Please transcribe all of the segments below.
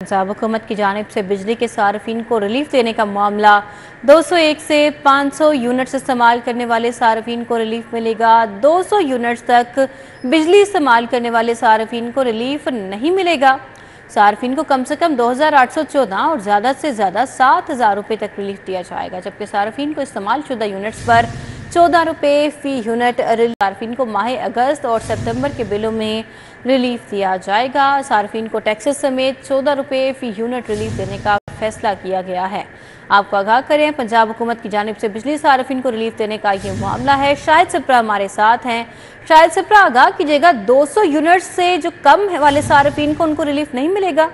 पंजाब हुकूमत की जानिब से बिजली के सार्फिन को रिलीफ देने का मामला 201 से 500 यूनिट्स इस्तेमाल करने वाले सार्फिन को रिलीफ मिलेगा। 200 यूनिट्स तक बिजली इस्तेमाल करने वाले सार्फिन को रिलीफ नहीं मिलेगा। सार्फिन को कम से कम 2814 और ज़्यादा से ज़्यादा 7000 रुपये तक रिलीफ दिया जाएगा, जबकि सार्फिन को इस्तेमाल शुदा यूनिट्स पर 14 रुपये फी यूनिट सार्फिन को माह अगस्त और सितंबर के बिलों में रिलीफ दिया जाएगा। सार्फिन को टैक्सेस समेत 14 रुपये फी यूनिट रिलीफ देने का फैसला किया गया है। आपको आगाह करें, पंजाब हुकूमत की जानिब से बिजली सार्फिन को रिलीफ देने का ये मामला है। शाहिद सिप्रा हमारे साथ हैं। शाहिद सिप्रा, आगाह कीजिएगा, 200 यूनिट से जो कम है वाले सार्फिन को उनको रिलीफ नहीं मिलेगा?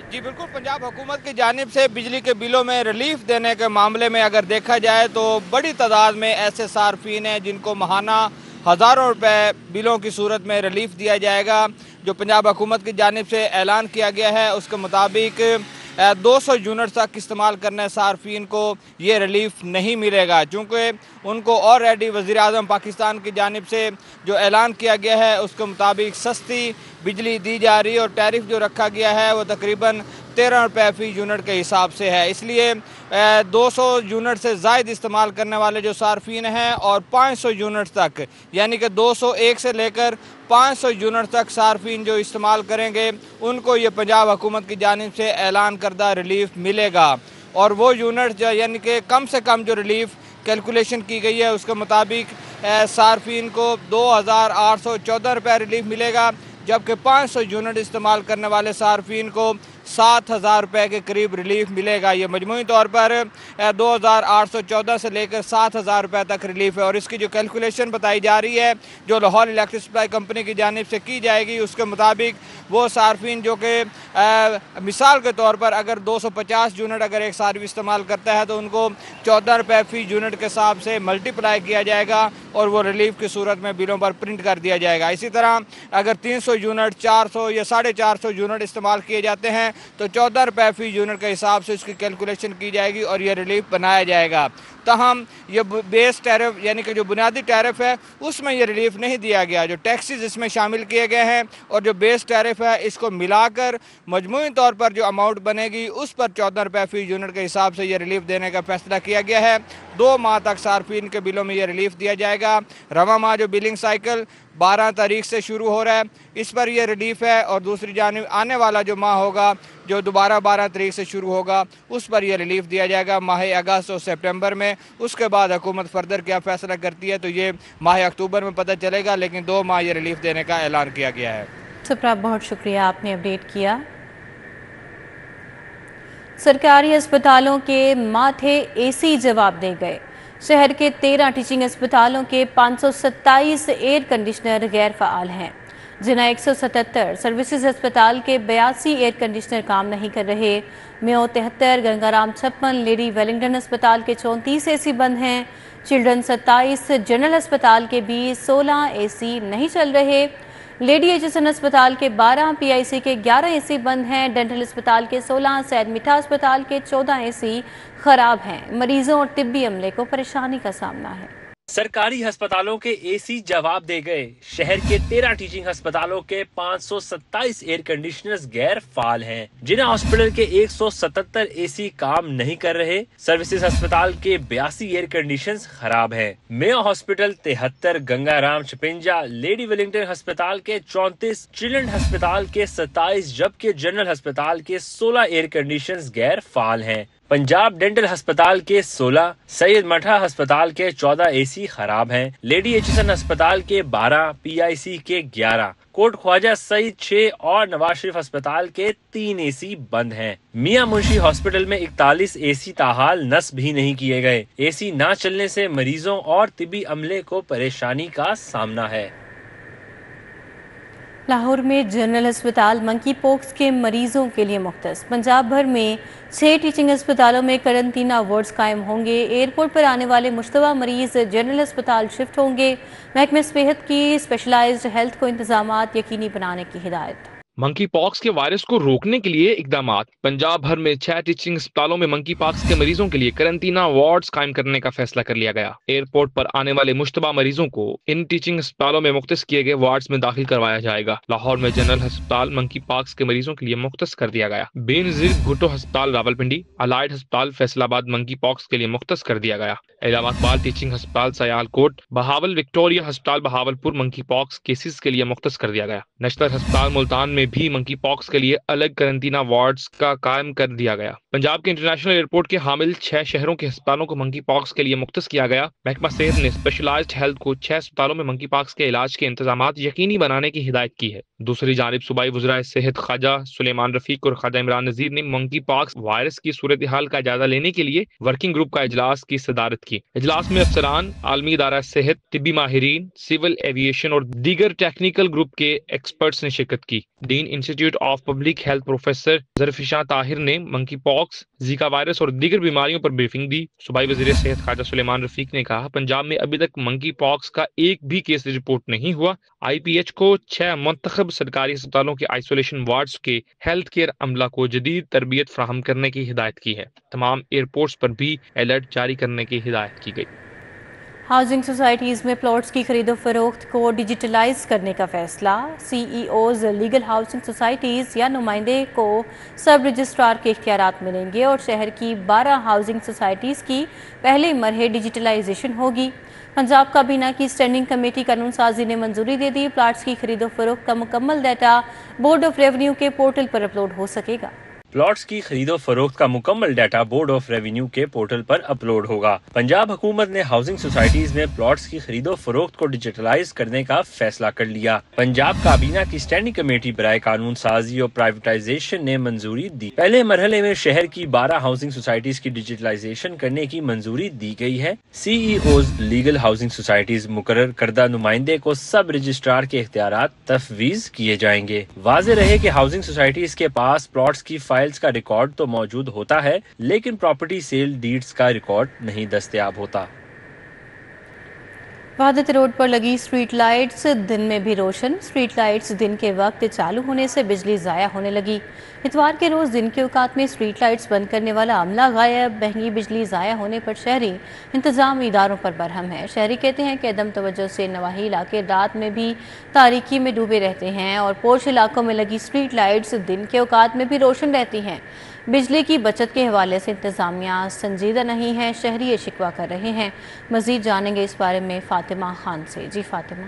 जी बिल्कुल, पंजाब हुकूमत की जानिब से बिजली के बिलों में रिलीफ देने के मामले में अगर देखा जाए तो बड़ी तादाद में ऐसे सार्फिन हैं जिनको माहाना हज़ारों रुपए बिलों की सूरत में रिलीफ दिया जाएगा। जो पंजाब हुकूमत की जानिब से ऐलान किया गया है उसके मुताबिक 200 यूनिट तक इस्तेमाल करने सार्फिन को ये रिलीफ नहीं मिलेगा, चूँकि उनको ऑलरेडी वज़ीर आज़म पाकिस्तान की जानिब से जो ऐलान किया गया है उसके मुताबिक सस्ती बिजली दी जा रही है और टैरिफ जो रखा गया है वो तकरीबन 13 रुपये फी यूनिट के हिसाब से है। इसलिए 200 यूनिट से ज़ायद इस्तेमाल करने वाले जो सार्फिन हैं और 500 यूनिट तक, यानी कि 201 से लेकर 500 यूनिट तक सार्फिन जो इस्तेमाल करेंगे उनको ये पंजाब हुकूमत की जानिब से ऐलान करदा रिलीफ मिलेगा। और वो यूनिट यानी कि कम से कम जो रिलीफ कैलकुलेशन की गई है उसके मुताबिक सार्फिन को 2814 रुपये रिलीफ मिलेगा, जबकि 500 यूनिट इस्तेमाल करने वाले सार्फिन को 7000 रुपये के करीब रिलीफ मिलेगा। ये मजमूई तौर पर 2814 से लेकर 7000 रुपये तक रिलीफ है। और इसकी जो कैलकुलेशन बताई जा रही है जो लाहौर इलेक्ट्रिक सप्लाई कंपनी की जानिब से की जाएगी उसके मुताबिक वो सार्फिन जो कि मिसाल के तौर पर अगर 250 यूनिट अगर एक सार्फ इस्तेमाल करता है तो उनको 14 रुपये फी यूनिट के हिसाब से मल्टीप्लाई किया जाएगा और वो रिलीफ की सूरत में बिलों पर प्रिंट कर दिया जाएगा। इसी तरह अगर 300 यूनिट 400 या 450 यूनिट इस्तेमाल किए जाते हैं तो 14 रुपये फी यूनिट के हिसाब से इसकी कैलकुलेशन की जाएगी और ये रिलीफ बनाया जाएगा। तहम ये बेस टैरिफ यानी कि जो बुनियादी टैरिफ है उसमें ये रिलीफ नहीं दिया गया। जो टैक्सेस इसमें शामिल किए गए हैं और जो बेस टैरिफ है इसको मिलाकर मजमूई तौर पर जो अमाउंट बनेगी उस पर 14 रुपये फी यूनिट के हिसाब से ये रिलीफ देने का फैसला किया गया है। 2 माह तक सार्फिन के बिलों में ये रिलीफ दिया जाएगा। रवा माह जो बिलिंग साइकिल 12 तारीख से शुरू हो रहा है इस पर यह रिलीफ है और दूसरी जानिब आने वाला जो माह होगा जो दोबारा 12 तारीख से शुरू होगा उस पर यह रिलीफ दिया जाएगा माह अगस्त और सितंबर में। उसके बाद हुकूमत फर्दर क्या फैसला करती है तो ये माह अक्टूबर में पता चलेगा, लेकिन 2 माह ये रिलीफ देने का ऐलान किया गया है। सुप्रा, बहुत शुक्रिया, आपने अपडेट किया। सरकारी अस्पतालों के माथे एसी जवाब दे गए। शहर के 13 टीचिंग अस्पतालों के 527 एयर कंडीशनर गैर फ़ाल हैं, जिन्हें 177 सर्विसेज अस्पताल के 82 एयर कंडीशनर काम नहीं कर रहे। मेयो 73, गंगाराम 56, लेडी वेलिंगटन अस्पताल के 34 एसी बंद हैं। चिल्ड्रन 27, जनरल अस्पताल के भी 16 एसी नहीं चल रहे। लेडी एचएसएन अस्पताल के 12, पीआईसी के 11 एसी बंद हैं। डेंटल अस्पताल के 16, सैयद मिठा अस्पताल के 14 एसी खराब हैं। मरीजों और तिब्बी अमले को परेशानी का सामना है। सरकारी अस्पतालों के एसी जवाब दे गए। शहर के 13 टीचिंग अस्पतालों के 527 एयर कंडीशनर्स गैर फाल हैं, जिन्हें हॉस्पिटल के 177 एसी काम नहीं कर रहे। सर्विसेज अस्पताल के 82 एयर कंडीशनर्स खराब हैं। Mayo hospital 73, Gangaram 56, lady Wellington अस्पताल के 34, चिल्ड्रन अस्पताल के 27, जबकि जनरल अस्पताल के 16 एयर कंडीशनर्स गैर फाल हैं। पंजाब डेंटल अस्पताल के 16, सैयद मठा अस्पताल के 14 एसी खराब हैं। लेडी एचएसएन अस्पताल के 12, पीआईसी के 11, कोट ख्वाजा सईद 6 और नवाज शरीफ अस्पताल के 3 एसी बंद हैं। मियां मुंशी हॉस्पिटल में 41 एसी ताहाल नस्ब भी नहीं किए गए। एसी ना चलने से मरीजों और तिब्बी अमले को परेशानी का सामना है। लाहौर में जनरल अस्पताल मंकी पॉक्स के मरीजों के लिए मुख्तस। पंजाब भर में 6 टीचिंग अस्पतालों में करंटीना वार्ड्स कायम होंगे। एयरपोर्ट पर आने वाले मुश्तबा मरीज जनरल अस्पताल शिफ्ट होंगे। महकमे सेहत की स्पेशलाइज्ड हेल्थ को इंतजामात यकीनी बनाने की हिदायत। मंकी पॉक्स के वायरस को रोकने के लिए इकदामात। पंजाब भर में 6 टीचिंग अस्पतालों में मंकी पॉक्स के मरीजों के लिए करंटीना वार्ड्स कायम करने का फैसला कर लिया गया। एयरपोर्ट पर आने वाले मुश्तबा मरीजों को इन टीचिंग अस्पतालों में मुख्तस किए गए वार्ड्स में दाखिल करवाया जाएगा। लाहौर में जनरल अस्पताल मंकी पॉक्स के मरीजों के लिए मुख्तस कर दिया गया। बेनजीर भुट्टो अस्पताल रावलपिंडी, अलाइड अस्पताल फैसलाबाद मंकी पॉक्स के लिए मुख्तस कर दिया गया। इलाहाबाद टीचिंग अस्पताल सयालकोट, बहावल विक्टोरिया अस्पताल बहावलपुर मंकी पॉक्स केसेस के लिए मुख्तस कर दिया गया। नश्तर अस्पताल मुल्तान में भी मंकी पॉक्स के लिए अलग करंटीना वार्ड्स का कायम कर दिया गया। पंजाब के इंटरनेशनल एयरपोर्ट के हामिल 6 शहरों के अस्पतालों को मंकी पॉक्स के लिए मुख्तस किया गया। महकमा सेहत ने स्पेशलाइज्ड हेल्थ को 6 अस्पतालों में मंकी पॉक्स के इलाज के इंतजामात यकीनी बनाने की हिदायत की है। दूसरी जानिब सूबाई वज़राए सेहत ख्वाजा सुलेमान रफीक और ख्वाजा इमरान नज़ीर ने मंकी पॉक्स वायरस की सूरत हाल का जायजा लेने के लिए वर्किंग ग्रुप का इजलास की सदारत की। इजलास में अफसरान, आलमी इदारा सेहत, तिब्बी माहिरीन, सिविल एविएशन और दीगर टेक्निकल ग्रुप के एक्सपर्ट्स ने शिरकत की। Dean institute of public health professor Zarfishan Tahir ने मंकी पॉक्स, जीका वायरस और दीगर बीमारियों पर ब्रीफिंग दी। सूबाई वज़ीर सेहत ख्वाजा सुलेमान रफीक ने कहा, पंजाब में अभी तक मंकी पॉक्स का एक भी केस रिपोर्ट नहीं हुआ। IPH को 6 मुंतखब सरकारी अस्पतालों के आइसोलेशन वार्ड्स के हेल्थ केयर अमला को जदीद तरबियत फराहम करने की हिदायत की है। तमाम एयरपोर्ट्स पर भी अलर्ट जारी करने की हिदायत की गई। हाउसिंग सोसाइटीज़ में प्लॉट्स की खरीदो फरोख्त को डिजिटलाइज करने का फैसला। CEOs लीगल हाउसिंग सोसाइटीज़ या नुमाइंदे को सब रजिस्ट्रार के इख्तियारात मिलेंगे और शहर की 12 हाउसिंग सोसाइटीज़ की पहले मरहले डिजिटलाइजेशन होगी। पंजाब काबीना की स्टैंडिंग कमेटी कानून साजी ने मंजूरी दे दी। प्लाट्स की खरीदो फरोख्त का मुकम्मल डाटा बोर्ड ऑफ रेवेन्यू के पोर्टल पर अपलोड हो सकेगा। प्लॉट्स की खरीदो फरोख्त का मुकम्मल डाटा बोर्ड ऑफ रेवेन्यू के पोर्टल पर अपलोड होगा। पंजाब हुकूमत ने हाउसिंग सोसाइटीज में प्लॉट्स की खरीदो फरोख्त को डिजिटलाइज करने का फैसला कर लिया। पंजाब काबीना की स्टैंडिंग कमेटी बराए कानून साजी और प्राइवेटाइजेशन ने मंजूरी दी। पहले मरहले में शहर की 12 हाउसिंग सोसाइटीज की डिजिटलाइजेशन करने की मंजूरी दी गई है। CEOs लीगल हाउसिंग सोसाइटीज मुकर्रर करदा नुमाइंदे को सब रजिस्ट्रार के इख्तियारात तफवीज किए जाएंगे। वाज़े रहे कि हाउसिंग सोसाइटीज के पास प्लॉट्स की फाइल्स का रिकॉर्ड तो मौजूद होता है, लेकिन प्रॉपर्टी सेल डीड्स का रिकॉर्ड नहीं दस्तयाब होता। वहादत रोड पर लगी स्ट्रीट लाइट्स दिन में भी रोशन। स्ट्रीट लाइट्स दिन के वक्त चालू होने से बिजली ज़ाया होने लगी। इतवार के रोज़ दिन के औकात में स्ट्रीट लाइट्स बंद करने वाला अमला गायब। महंगी बिजली ज़ाया होने पर शहरी इंतजामी इदारों पर बरहम है। शहरी कहते हैं कि अदम तवज्जो से नवाही इलाके रात में भी तारीकी में डूबे रहते हैं और पोश इलाकों में लगी स्ट्रीट लाइट्स दिन के औकात में भी रोशन रहती हैं। बिजली की बचत के हवाले से इंतजामिया संजीदा नहीं है, शहरी ये शिकवा कर रहे हैं। मजीद जानेंगे इस बारे में फातिमा खान से। जी फातिमा।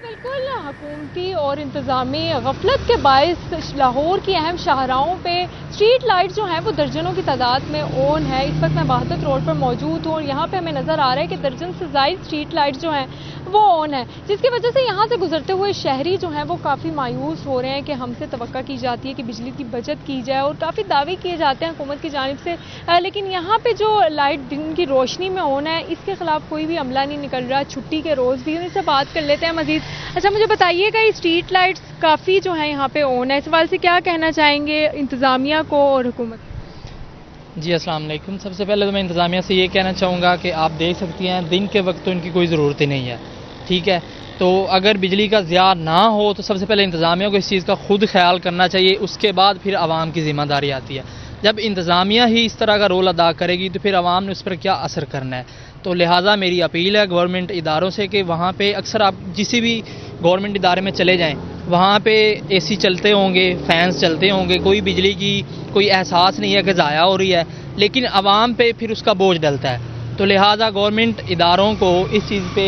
बिल्कुल, हुकूमती और इंतज़ामी गफलत के बायस लाहौर की अहम शाहराहों पे स्ट्रीट लाइट जो हैं वो दर्जनों की तादाद में ऑन है। इस वक्त मैं वहादत रोड पर मौजूद हूँ और यहाँ पे हमें नज़र आ रहा है कि दर्जन से ज़ायद स्ट्रीट लाइट जो हैं वो ऑन है, जिसकी वजह से यहाँ से गुजरते हुए शहरी जो हैं वो काफ़ी मायूस हो रहे हैं कि हमसे तवक्का की जाती है कि बिजली की बचत की जाए और काफ़ी दावे किए जाते हैं हुकूमत की जानिब से, लेकिन यहाँ पे जो लाइट दिन की रोशनी में ऑन है इसके खिलाफ कोई भी अमला नहीं निकल रहा। छुट्टी के रोज़ भी उनसे बात कर लेते हैं मजीद। अच्छा, मुझे बताइएगा ये स्ट्रीट लाइट्स काफ़ी जो है यहाँ पे ऑन है, इस सवाल से क्या कहना चाहेंगे इंतज़ामिया को और हुकूमत? जी अस्सलाम वालेकुम। सबसे पहले तो मैं इंतज़ामिया से ये कहना चाहूँगा कि आप देख सकती हैं दिन के वक्त तो इनकी कोई ज़रूरत ही नहीं है, ठीक है। तो अगर बिजली का ज़िया ना हो तो सबसे पहले इंतज़ामिया को इस चीज़ का खुद ख्याल करना चाहिए, उसके बाद फिर आवाम की ज़िम्मेदारी आती है। जब इंतज़ामिया ही इस तरह का रोल अदा करेगी तो फिर आवाम ने उस पर क्या असर करना है। तो लिहाजा मेरी अपील है गवर्नमेंट इदारों से कि वहाँ पे अक्सर आप जिस भी गवर्नमेंट इदारे में चले जाएं, वहाँ पे AC चलते होंगे, फैंस चलते होंगे, कोई बिजली की कोई एहसास नहीं है कि ज़ाया हो रही है, लेकिन आवाम पे फिर उसका बोझ डलता है। तो लिहाजा गवर्नमेंट इदारों को इस चीज़ पे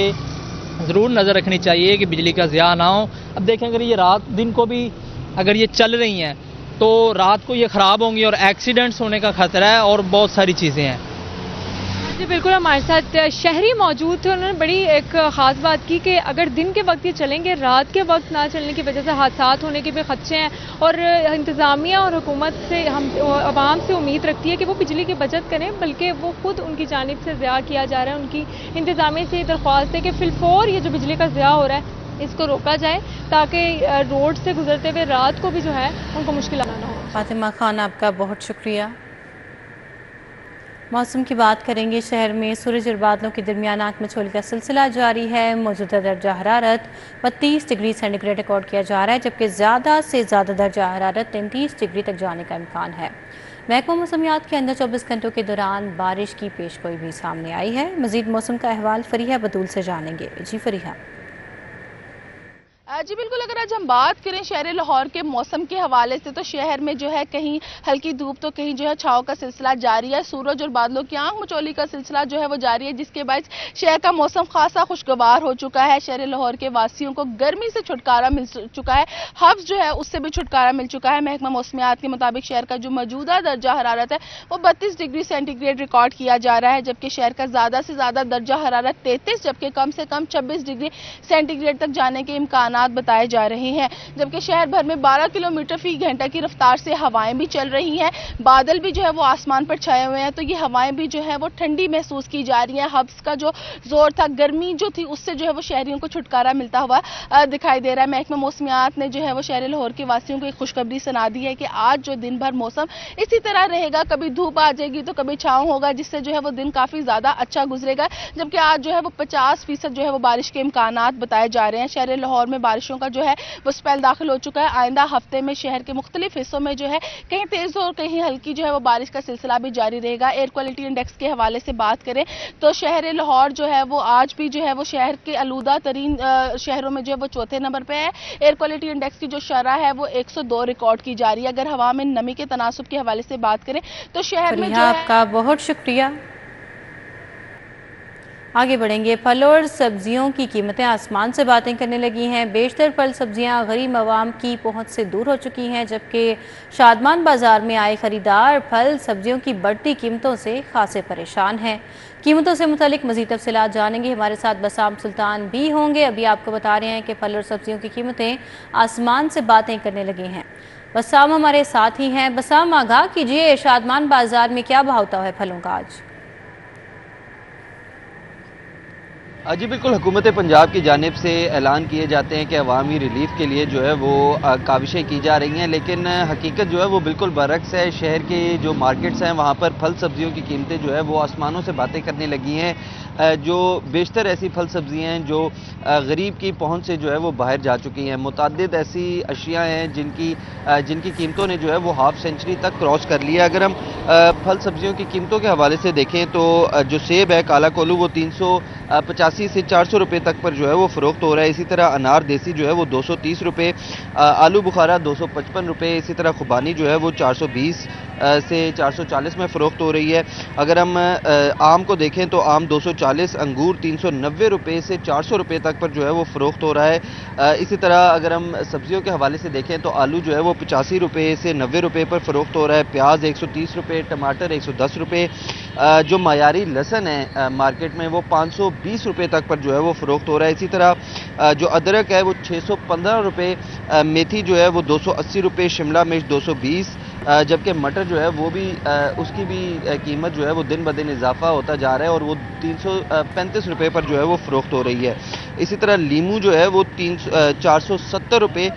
ज़रूर नज़र रखनी चाहिए कि बिजली का ज़िया ना हो। अब देखें अगर ये रात दिन को भी अगर ये चल रही हैं तो रात को ये ख़राब होंगी और एक्सीडेंट्स होने का ख़तरा है और बहुत सारी चीज़ें हैं। जी बिल्कुल, हमारे साथ शहरी मौजूद थे, उन्होंने बड़ी एक ख़ास बात की कि अगर दिन के वक्त ये चलेंगे, रात के वक्त ना चलने की वजह से हादसात होने के भी खदशे हैं और इंतज़ामिया और हुकूमत से हम आवाम से उम्मीद रखती है कि वो बिजली की बचत करें, बल्कि वो खुद उनकी जानिब से ज़िया किया जा रहा है। उनकी इंतज़ामिया से दरख्वास्त है कि फिलफौर ये जो बिजली का ज़िया हो रहा है इसको रोका जाए ताकि रोड से गुजरते हुए रात को भी जो है उनको मुश्किल ना हो। फातिमा खान, आपका बहुत शुक्रिया। मौसम की बात करेंगे। शहर में सूरज और बादलों के दरमियान आंख मचोली का सिलसिला जारी है। मौजूदा दर्जा हरारत 32 डिग्री सेंटीग्रेड रिकॉर्ड किया जा रहा है, जबकि ज़्यादा से ज़्यादा दर्जा हरारत 33 डिग्री तक जाने का इम्कान है। महकमा मौसमियात के अंदर 24 घंटों के दौरान बारिश की पेशगोई भी सामने आई है। मजीद मौसम का अहवाल फरीहा बतूल से जानेंगे। जी फरीहा। जी बिल्कुल, अगर आज हम बात करें शहर लाहौर के मौसम के हवाले से तो शहर में जो है कहीं हल्की धूप तो कहीं जो है छाँव का सिलसिला जारी है। सूरज और बादलों की आंख मचोली का सिलसिला जो है वो जारी है, जिसके बाद शहर का मौसम खासा खुशगवार हो चुका है। शहर लाहौर के वासियों को गर्मी से छुटकारा मिल चुका है, हब्स जो है उससे भी छुटकारा मिल चुका है। महकमा मौसमियात के मुताबिक शहर का जो मौजूदा दर्जा हरारत है वो 32 डिग्री सेंटीग्रेड रिकॉर्ड किया जा रहा है, जबकि शहर का ज़्यादा से ज़्यादा दर्जा हरारत 33 जबकि कम से कम 26 डिग्री सेंटीग्रेड तक जाने के इम्कान बताए जा रहे हैं। जबकि शहर भर में 12 किलोमीटर फी घंटा की रफ्तार से हवाएं भी चल रही हैं। बादल भी जो है वो आसमान पर छाए हुए हैं, तो ये हवाएं भी जो है वो ठंडी महसूस की जा रही हैं। हब्स का जो जोर था, गर्मी जो थी, उससे जो है वो शहरियों को छुटकारा मिलता हुआ दिखाई दे रहा है। महकमा मौसमियात ने जो है वो शहर लाहौर के वासियों को एक खुशखबरी सुना दी है कि आज जो दिन भर मौसम इसी तरह रहेगा, कभी धूप आ जाएगी तो कभी छाँव होगा, जिससे जो है वो दिन काफी ज्यादा अच्छा गुजरेगा। जबकि आज जो है वो 50% जो है वो बारिश के इम्कानात बताए जा रहे हैं। शहर लाहौर में बारिशों का जो है वो स्पेल दाखिल हो चुका है। आइंदा हफ्ते में शहर के मुख्तलिफ हिस्सों में जो है कहीं तेज और कहीं हल्की जो है वो बारिश का सिलसिला भी जारी रहेगा। एयर क्वालिटी इंडेक्स के हवाले से बात करें तो शहर लाहौर जो है वो आज भी जो है वो शहर के आलूदा तरीन शहरों में जो है वो चौथे नंबर पे है। एयर क्वालिटी इंडेक्स की जो शरह है वो 102 रिकॉर्ड की जा रही है। अगर हवा में नमी के तनासुब के हवाले से बात करें तो शहर में जो है आपका बहुत शुक्रिया। आगे बढ़ेंगे। फल और सब्जियों की कीमतें आसमान से बातें करने लगी हैं। बेशतर फल सब्जियां गरीब अवाम की पहुंच से दूर हो चुकी हैं, जबकि शादमान बाजार में आए खरीदार फल सब्जियों की बढ़ती कीमतों से खासे परेशान हैं। कीमतों से मुतालिक मज़ीद तफसीलात जानेंगे। हमारे साथ बसाम सुल्तान भी होंगे। अभी आपको बता रहे हैं कि फल और सब्जियों की कीमतें आसमान से बातें करने लगी हैं। बसाम हमारे साथ ही हैं। बसाम, आगाह कीजिए, शादमान बाजार में क्या भाव होता है फलों का आज? जी बिल्कुल, हुकूमत पंजाब की जानिब से ऐलान किए जाते हैं कि अवामी रिलीफ के लिए जो है वो काविशें की जा रही हैं, लेकिन हकीकत जो है वो बिल्कुल बरक्स है। शहर के जो मार्केट्स हैं वहाँ पर फल सब्जियों की कीमतें जो है वो आसमानों से बातें करने लगी हैं। जो बेशतर ऐसी फल सब्जियाँ हैं जो गरीब की पहुँच से जो है वो बाहर जा चुकी हैं। मुतअद्दिद ऐसी अशिया हैं जिनकी कीमतों ने जो है वो हाफ सेंचुरी तक क्रॉस कर लिया। अगर हम फल सब्जियों की कीमतों के हवाले से देखें तो जो सेब है काला कोलू वो 385 से 400 रुपये तक पर जो है वो फ़रोख्त हो रहा है। इसी तरह अनार देसी जो है वो 230 रुपये, आलू बुखारा 255 रुपये, इसी तरह खुबानी जो है वो 420 से 440 में फ़रोख्त हो रही है। अगर हम आम को देखें तो आम 240, अंगूर 390 रुपये से 400 रुपये तक पर जो है वो फ़रोख्त हो रहा है। इसी तरह अगर हम सब्जियों के हवाले से देखें तो आलू जो है वो 85 रुपये से 90 रुपये पर फ़रोख्त हो रहा है। प्याज 130 रुपये, टमाटर 110 रुपये। जो मयारी लहसुन है मार्केट में वो 520 रुपये तक पर जो है वो फ़रोख्त हो रहा है। इसी तरह जो अदरक है वो 615 रुपये, मेथी जो है वो 280 रुपये, शिमला मिर्च 220, जबकि मटर जो है वो भी उसकी भी कीमत जो है वो दिन ब दिन इजाफा होता जा रहा है और वो 335 रुपये पर जो है वो फ़रोख्त हो रही है। इसी तरह लीमू जो है वो 470 रुपये,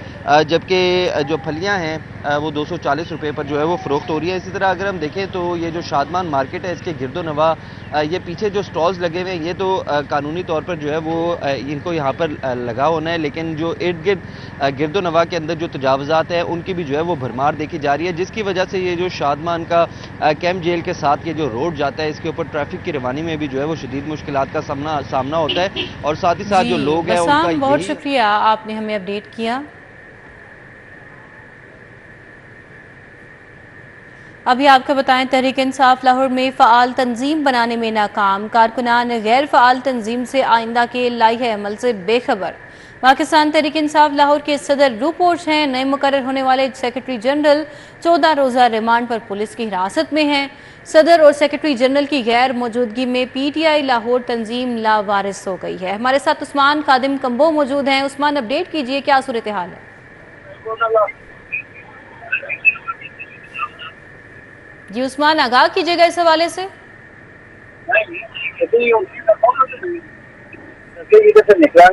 जबकि जो फलियां हैं वो 240 रुपये पर जो है वो फ़रोख्त हो रही है। इसी तरह अगर हम देखें तो ये जो शादमान मार्केट है इसके गिरदो नवा ये पीछे जो स्टॉल्स लगे हुए हैं ये तो कानूनी तौर पर जो है वो इनको यहाँ पर लगा होना है, लेकिन जो इर्द गिर्द गिरदो नवा के अंदर जो तजावज़ात है उनकी भी जो है वो भरमार देखी जा रही है, जिसकी वजह से ये जो शादमान का कैंप जेल के साथ ये जो रोड जाता है इसके ऊपर ट्रैफिक की रवानी में भी जो है वो शदीद मुश्किलात का सामना होता है। और साथ ही साथ जो लोग हैं उनका बहुत शुक्रिया, आपने हमें अपडेट किया। अभी आपको बताएं, तहरीक इंसाफ लाहौर में फ़ाल तंजीम बनाने में नाकाम। कारकुनान गैर फ़ाल तंजीम से आइंदा के लाइहे अमल से बेखबर। पाकिस्तान तहरीक इंसाफ लाहौर के सदर रूपोश हैं। नए मुकर्रर होने वाले सेक्रेटरी जनरल 14 रोज़ा रिमांड पर पुलिस की हिरासत में हैं। सदर और सेक्रेटरी जनरल की गैर मौजूदगी में PTI लाहौर तंजीम लावारिस हो गई है। हमारे साथ उस्मान कादिम कंबो मौजूद हैं। उस्मान, अपडेट कीजिए, क्या सूरत हाल है? जी उस्मान, आगाह कीजिएगा इस हवाले से। निकला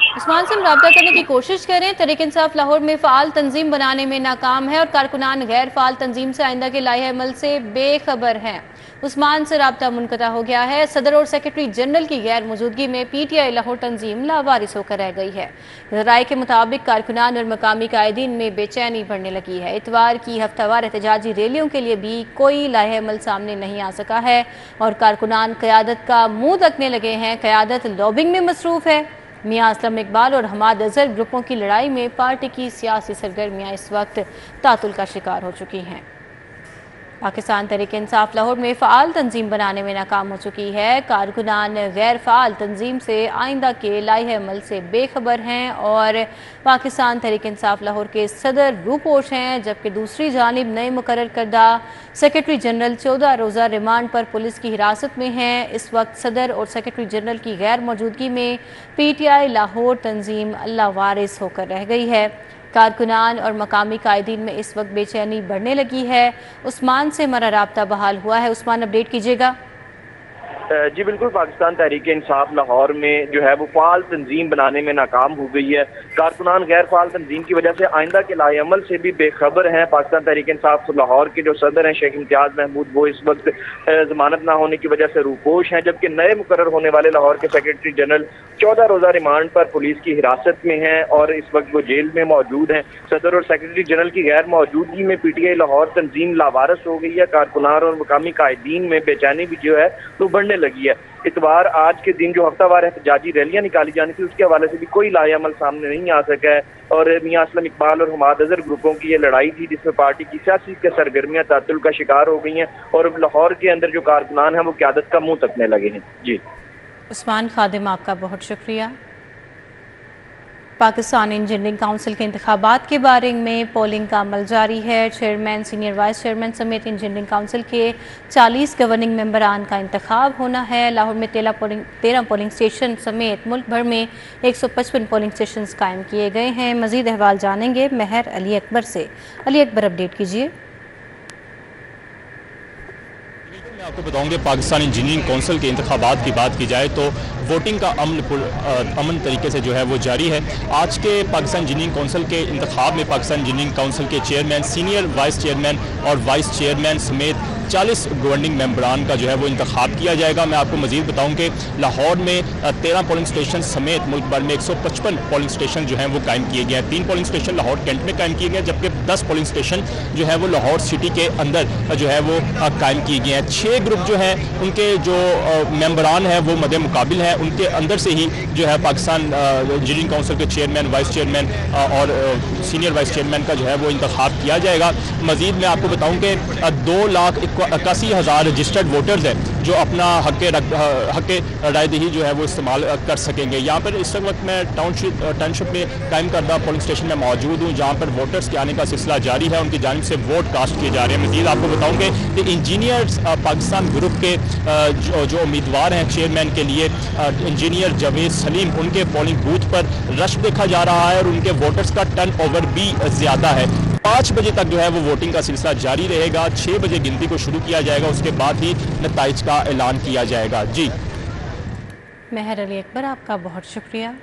उस्मान से हम रब्ता करने की कोशिश करें। तहरीक इंसाफ लाहौर में फ़ाल तंजीम बनाने में नाकाम है और कारकुनान गैर फ़ाल तंजीम से आइंदा के लाहे अमल से बेखबर हैं। उस्मान से रब्ता मुनक़ता हो गया है। सदर और सेक्रेटरी जनरल की गैर मौजूदगी में PTI लाहौर तंजीम लावारिस होकर रह गई है। ज़राए के मुताबिक कारकुनान और मकामी कायदीन में बेचैनी बढ़ने लगी है। इतवार की हफ्तावार एहतजाजी रैलियों के लिए भी कोई लाहे अमल सामने नहीं आ सका है और कारकुनान क़यादत का मुंह तकने लगे हैं। क़यादत लॉबिंग में मसरूफ़ है। मियां असलम इकबाल और हमाद अजहर ग्रुपों की लड़ाई में पार्टी की सियासी सरगर्मियां इस वक्त तातुल का शिकार हो चुकी हैं। पाकिस्तान तहरीक इंसाफ लाहौर में फ़ाल तंजीम बनाने में नाकाम हो चुकी है। कारकुनान गैर फ़ाल तंजीम से आइंदा के लाहे अमल से बेखबर हैं और पाकिस्तान तहरीक इंसाफ लाहौर के सदर रूपोश हैं, जबकि दूसरी जानिब नए मुकर्रर करदा सेक्रेटरी जनरल 14 रोज़ा रिमांड पर पुलिस की हिरासत में हैं। इस वक्त सदर और सेक्रेटरी जनरल की गैर मौजूदगी में PTI लाहौर तंजीम लावारिस होकर रह गई है। कारकुनान और मकामी कायदीन में इस वक्त बेचैनी बढ़ने लगी है। उस्मान से हमारा राब्ता बहाल हुआ है। उस्मान, अपडेट कीजिएगा। जी बिल्कुल, पाकिस्तान तहरीक इंसाफ लाहौर में जो है वो फ़ाल तंजीम बनाने में नाकाम हो गई है। कारकुनान गैर फ़ाल तंजीम की वजह से आइंदा के लाए अमल से भी बेखबर हैं। पाकिस्तान तहरीक इंसाफ लाहौर के जो सदर हैं शेख इम्तियाज़ महमूद, वो इस वक्त जमानत ना होने की वजह से रूपोश हैं, जबकि नए मुकर्रर होने वाले लाहौर के सेक्रेटरी जनरल 14 रोज़ा रिमांड पर पुलिस की हिरासत में हैं और इस वक्त वो जेल में मौजूद हैं। सदर और सेक्रेटरी जनरल की गैर मौजूदगी में PTI लाहौर तंजीम लावारिस हो गई है। कारकुनान और मकामी कायदीन में बेचैनी भी जो है तो बढ़ने लगी है। इतवार आज के दिन जो हफ्तावार एहतजाजी रैलियां निकाली जानी थी, उसके हवाले से भी कोई लाए अमल सामने नहीं आ सका है और मियां असलम इकबाल और हमाद अजहर ग्रुपों की ये लड़ाई थी, जिसमें पार्टी की सियासी के सरगर्मियां तातुल का शिकार हो गई हैं और लाहौर के अंदर जो कारकुनान हैं वो क़यादत का मुंह तकने लगे हैं। जी उस्मान खादिम, आपका बहुत शुक्रिया। पाकिस्तान इंजीनियरिंग काउंसिल के इंतखाबात के बारे में पोलिंग का अमल जारी है। चेयरमैन, सीनियर वाइस चेयरमैन समेत इंजीनियरिंग काउंसिल के 40 गवर्निंग मेंबरान का इंतखाब होना है। लाहौर में 13 पोलिंग स्टेशन समेत मुल्क भर में 155 पोलिंग स्टेशन कायम किए गए हैं। मजीद अहवाल जानेंगे महर अली अकबर से। अली अकबर, अपडेट कीजिए। मैं आपको बताऊंगे, पाकिस्तान इंजीनियरिंग काउंसिल के इंतखाबात की बात की जाए तो वोटिंग का अमन तरीके से जो है वो जारी है। आज के पाकिस्तान इंजीनियरिंग काउंसिल के इंतखाब में पाकिस्तान इंजीनियरिंग काउंसिल के चेयरमैन, सीनियर वाइस चेयरमैन और वाइस चेयरमैन समेत 40 गवर्निंग मेंबरान का जो है वो इंतखाब किया जाएगा। मैं आपको मजीद बताऊं कि लाहौर में 13 पोलिंग स्टेशन समेत मुल्क भर में 155 पोलिंग स्टेशन जो हैं वो कायम किए गए हैं। 3 पोलिंग स्टेशन लाहौर कैंट में कायम किए गए हैं, जबकि 10 पोलिंग स्टेशन जो है वो लाहौर सिटी के अंदर जो है वो कायम किए गए हैं। 6 ग्रुप जो हैं उनके जो मेंबरान हैं वो मदे मुकाबिल हैं। उनके अंदर से ही जो है पाकिस्तान इंजीनियरिंग काउंसिल के चेयरमैन, वाइस चेयरमैन और सीनियर वाइस चेयरमैन का जो है वो इंतखाब किया जाएगा। मजीद मैं आपको बताऊँ कि 2,81,000 रजिस्टर्ड वोटर्स हैं जो अपना हक रायदही जो है वो इस्तेमाल कर सकेंगे। यहाँ पर इस वक्त मैं टाउनशिप में कायम करदा पोलिंग स्टेशन में मौजूद हूँ, जहाँ पर वोटर्स के आने का सिलसिला जारी है। उनकी जानिब से वोट कास्ट किए जा रहे हैं। मजीद आपको बताऊँगे कि इंजीनियर्स पाकिस्तान ग्रुप के जो उम्मीदवार हैं चेयरमैन के लिए, इंजीनियर जावेद सलीम, उनके पोलिंग बूथ पर रश देखा जा रहा है और उनके वोटर्स का टर्न ओवर भी ज़्यादा है। 5 बजे तक जो है वो वोटिंग का सिलसिला जारी रहेगा। 6 बजे गिनती को शुरू किया जाएगा, उसके बाद ही नताइज का ऐलान किया जाएगा। जी महर अली अकबर, आपका बहुत शुक्रिया।